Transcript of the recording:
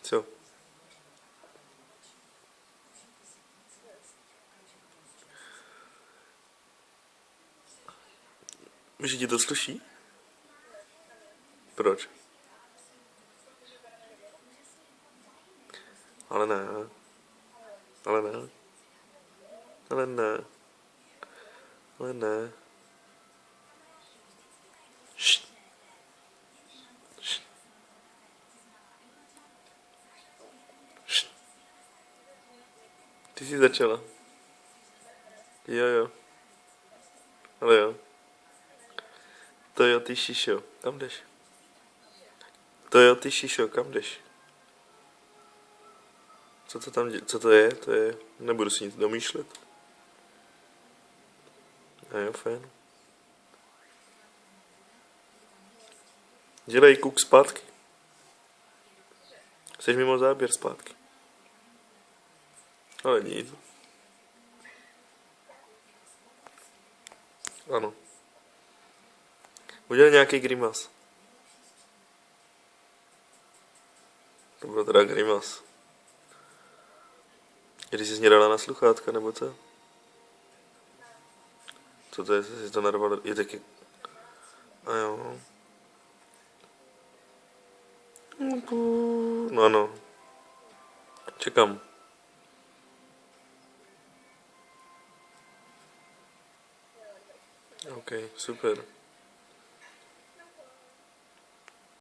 Co? Že ti to sluší? Proč? Ale ne. Ale ne. Ale ne. Ale ne. Št. Št. Št. Ty jsi začala. Jo. Ale jo. To jo, ty šišo. Kam jdeš? To jo, ty šišo, kam jdeš? Co to tam co to je? To je... Nebudu si nic domýšlet. A jo, fajn. Dělej kuk zpátky. Jsi mimo záběr zpátky. Ale nic. Ano. Udělej nějaký grimas. To bylo teda grimas. Když jsi dala na sluchátka, nebo co? Co to je, jsi to narval? Je taky... A jo. No ano. Čekám. OK, super.